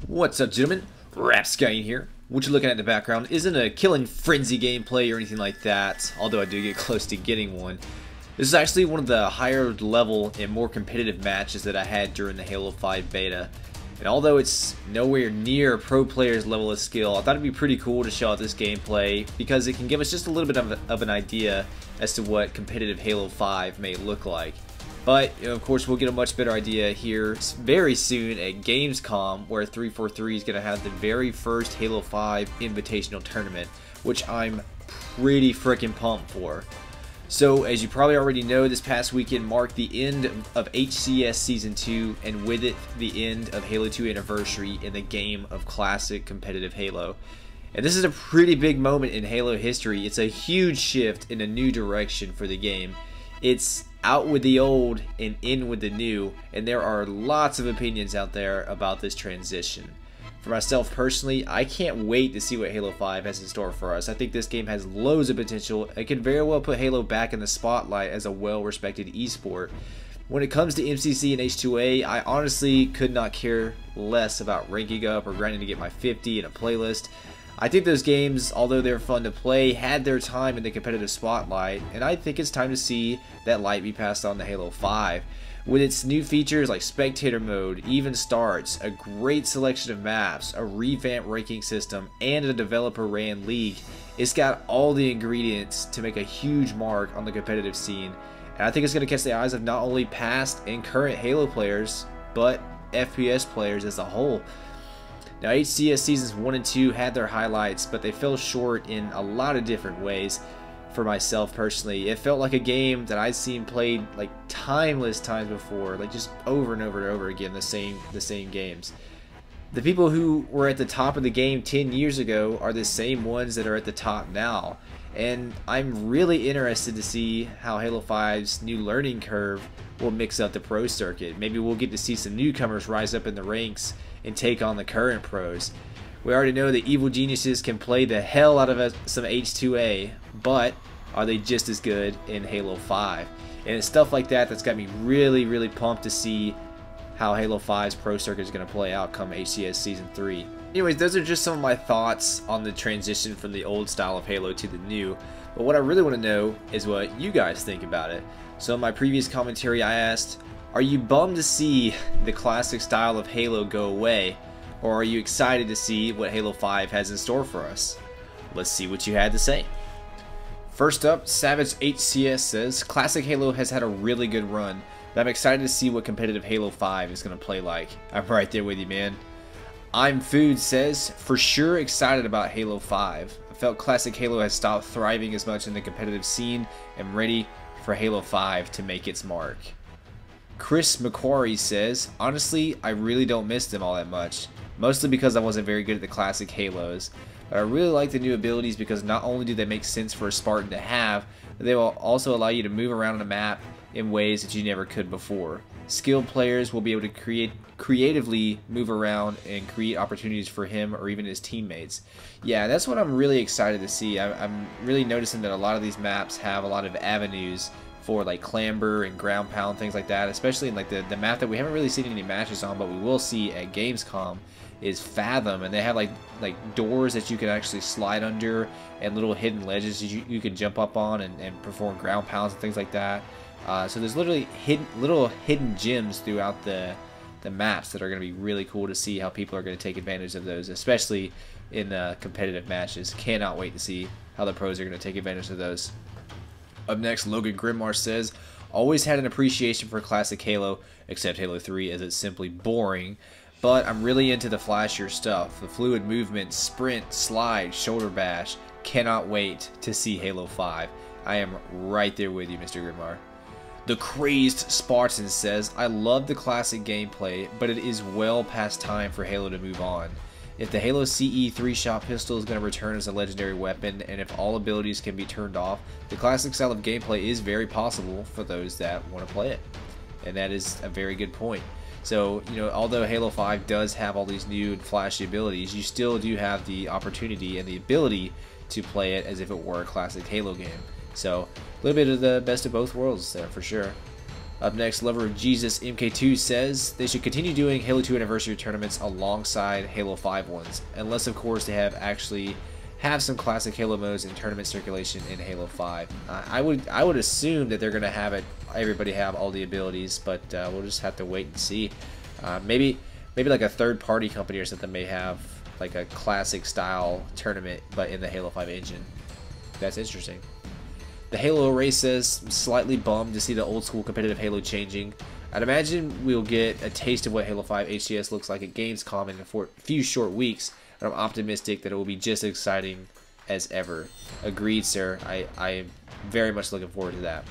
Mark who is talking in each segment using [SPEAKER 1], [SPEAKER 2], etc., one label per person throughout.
[SPEAKER 1] What's up, gentlemen? Rapsky here. What you're looking at in the background isn't a Killing Frenzy gameplay or anything like that, although I do get close to getting one. This is actually one of the higher level and more competitive matches that I had during the Halo 5 beta. And although it's nowhere near a pro player's level of skill, I thought it'd be pretty cool to show out this gameplay because it can give us just a little bit of an idea as to what competitive Halo 5 may look like. But, of course, we'll get a much better idea here very soon at Gamescom, where 343 is going to have the very first Halo 5 Invitational Tournament, which I'm pretty freaking pumped for. So, as you probably already know, this past weekend marked the end of HCS Season 2, and with it, the end of Halo 2 Anniversary in the game of classic competitive Halo. And this is a pretty big moment in Halo history. It's a huge shift in a new direction for the game. It's out with the old and in with the new, and there are lots of opinions out there about this transition. For myself personally, I can't wait to see what Halo 5 has in store for us. I think this game has loads of potential. It could very well put Halo back in the spotlight as a well-respected esport. When it comes to MCC and H2A, I honestly could not care less about ranking up or grinding to get my 50 in a playlist. I think those games, although they're fun to play, had their time in the competitive spotlight, and I think it's time to see that light be passed on to Halo 5. With its new features like Spectator Mode, Even Starts, a great selection of maps, a revamped ranking system, and a developer-ran league, it's got all the ingredients to make a huge mark on the competitive scene, and I think it's going to catch the eyes of not only past and current Halo players, but FPS players as a whole. Now, HCS Seasons 1 and 2 had their highlights, but they fell short in a lot of different ways. For myself personally, it felt like a game that I'd seen played like timeless times before, like just over and over and over again, the same games. The people who were at the top of the game 10 years ago are the same ones that are at the top now. And I'm really interested to see how Halo 5's new learning curve will mix up the pro circuit. Maybe we'll get to see some newcomers rise up in the ranks and take on the current pros. We already know that evil geniuses can play the hell out of some H2A, but are they just as good in Halo 5? And it's stuff like that that's got me really pumped to see how Halo 5's pro circuit is going to play out come HCS Season 3. Anyways, those are just some of my thoughts on the transition from the old style of Halo to the new. But what I really want to know is what you guys think about it. So in my previous commentary I asked, are you bummed to see the classic style of Halo go away? Or are you excited to see what Halo 5 has in store for us? Let's see what you had to say. First up, Savage HCS says, Classic Halo has had a really good run, but I'm excited to see what competitive Halo 5 is going to play like. I'm right there with you, man. I'm Food says, for sure excited about Halo 5. I felt Classic Halo has stopped thriving as much in the competitive scene and ready for Halo 5 to make its mark. Chris McQuarrie says, honestly, I really don't miss them all that much. Mostly because I wasn't very good at the classic Halos. But I really like the new abilities because not only do they make sense for a Spartan to have, but they will also allow you to move around on a map in ways that you never could before. Skilled players will be able to creatively move around and create opportunities for him or even his teammates. Yeah, that's what I'm really excited to see. I'm really noticing that a lot of these maps have a lot of avenues for like clamber and ground pound, things like that, especially in like the map that we haven't really seen any matches on, but we will see at Gamescom is Fathom, and they have like doors that you can actually slide under and little hidden ledges you can jump up on and perform ground pounds and things like that. So there's literally little hidden gems throughout the maps that are going to be really cool to see how people are going to take advantage of those, especially in competitive matches. Cannot wait to see how the pros are going to take advantage of those. Up next, Logan Grimmar says, always had an appreciation for classic Halo, except Halo 3 as it's simply boring. But I'm really into the flashier stuff, the fluid movement, sprint, slide, shoulder bash. Cannot wait to see Halo 5. I am right there with you, Mr. Grimmar. The Crazed Spartan says, I love the classic gameplay, but it is well past time for Halo to move on. If the Halo CE 3-shot pistol is going to return as a legendary weapon, and if all abilities can be turned off, the classic style of gameplay is very possible for those that want to play it. And that is a very good point. So, you know, although Halo 5 does have all these new and flashy abilities, you still do have the opportunity and the ability to play it as if it were a classic Halo game. So, a little bit of the best of both worlds there for sure. Up next, Lover of Jesus MK2 says they should continue doing Halo 2 Anniversary tournaments alongside Halo 5 ones, unless of course they actually have some classic Halo modes in tournament circulation in Halo 5. I would assume that they're going to have everybody have all the abilities, but we'll just have to wait and see. Maybe like a third-party company or something may have like a classic style tournament, but in the Halo 5 engine. That's interesting. The Halo Array says, I'm slightly bummed to see the old school competitive Halo changing. I'd imagine we'll get a taste of what Halo 5 HCS looks like at Gamescom in a few short weeks, and I'm optimistic that it will be just as exciting as ever. Agreed, sir. I am very much looking forward to that.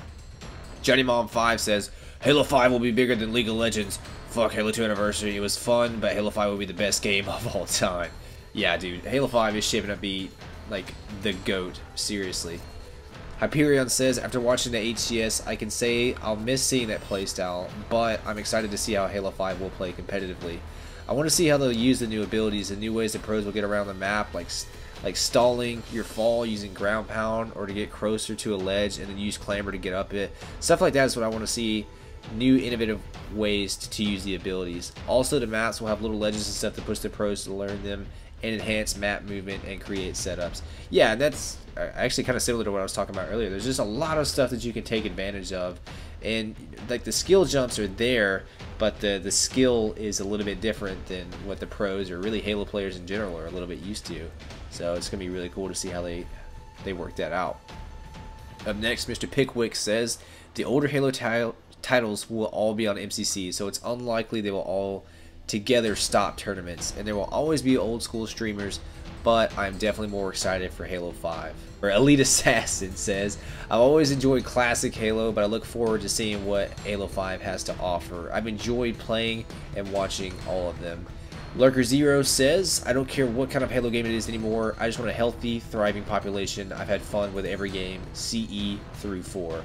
[SPEAKER 1] Johnny Mom 5 says, Halo 5 will be bigger than League of Legends. Fuck Halo 2 Anniversary. It was fun, but Halo 5 will be the best game of all time. Yeah, dude. Halo 5 is shaping up to be like the GOAT. Seriously. Hyperion says, after watching the HCS, I can say I'll miss seeing that playstyle, but I'm excited to see how Halo 5 will play competitively. I want to see how they'll use the new abilities and new ways the pros will get around the map, like stalling your fall using ground pound, or to get closer to a ledge and then use clamber to get up it. Stuff like that is what I want to see. New innovative ways to use the abilities. Also, the maps will have little legends and stuff to push the pros to learn them and enhance map movement and create setups. Yeah, that's actually kind of similar to what I was talking about earlier. There's just a lot of stuff that you can take advantage of, and like the skill jumps are there, but the skill is a little bit different than what the pros or really Halo players in general are a little bit used to. So it's gonna be really cool to see how they work that out. Up next, Mr. Pickwick says the older Halo titles will all be on MCC, so it's unlikely they will all together stop tournaments, and there will always be old school streamers, but I'm definitely more excited for Halo 5. Or Elite Assassin says, I've always enjoyed classic Halo, but I look forward to seeing what Halo 5 has to offer. I've enjoyed playing and watching all of them. Lurker Zero says, I don't care what kind of Halo game it is anymore, I just want a healthy, thriving population. I've had fun with every game, CE through 4.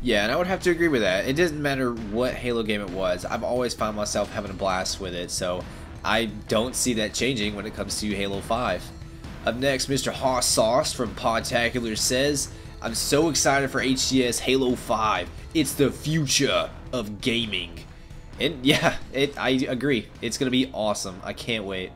[SPEAKER 1] Yeah, and I would have to agree with that. It doesn't matter what Halo game it was. I've always found myself having a blast with it, so I don't see that changing when it comes to Halo 5. Up next, Mr. Hoss Sauce from Podtacular says, I'm so excited for HCS Halo 5. It's the future of gaming. And yeah, I agree. It's going to be awesome. I can't wait.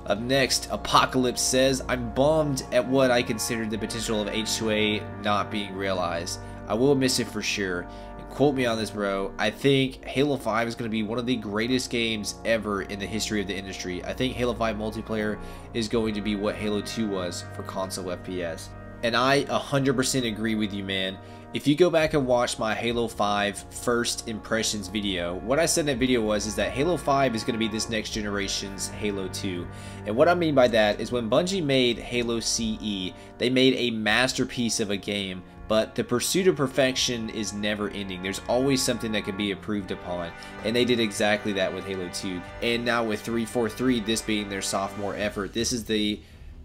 [SPEAKER 1] Up next, Apocalypse says, I'm bummed at what I considered the potential of H2A not being realized. I will miss it for sure. And quote me on this, bro. I think Halo 5 is going to be one of the greatest games ever in the history of the industry. I think Halo 5 multiplayer is going to be what Halo 2 was for console FPS. And I 100% agree with you, man. If you go back and watch my Halo 5 first impressions video, what I said in that video is that Halo 5 is going to be this next generation's Halo 2. And what I mean by that is when Bungie made Halo CE, they made a masterpiece of a game, but the pursuit of perfection is never ending. There's always something that can be improved upon, and they did exactly that with Halo 2. And now with 343, this being their sophomore effort, this is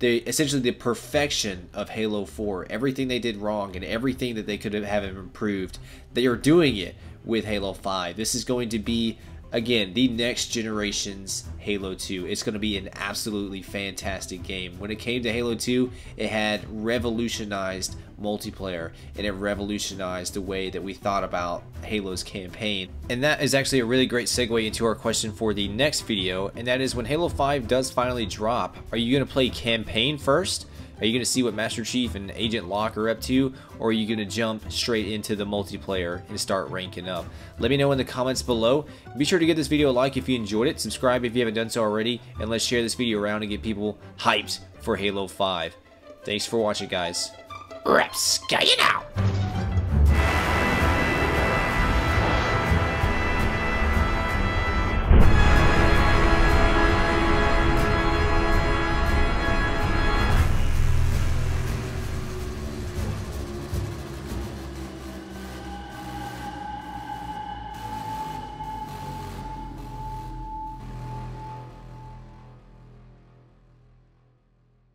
[SPEAKER 1] essentially the perfection of Halo 4. Everything they did wrong and everything that they could have improved, they are doing it with Halo 5. This is going to be, again, the next generation's Halo 2. It's going to be an absolutely fantastic game. When it came to Halo 2, it had revolutionized multiplayer, and it revolutionized the way that we thought about Halo's campaign. And that is actually a really great segue into our question for the next video, and that is, when Halo 5 does finally drop, are you going to play campaign first? Are you going to see what Master Chief and Agent Locke are up to, or are you going to jump straight into the multiplayer and start ranking up? Let me know in the comments below. Be sure to give this video a like if you enjoyed it, subscribe if you haven't done so already, and let's share this video around and get people hyped for Halo 5. Thanks for watching, guys. Rapscallion out!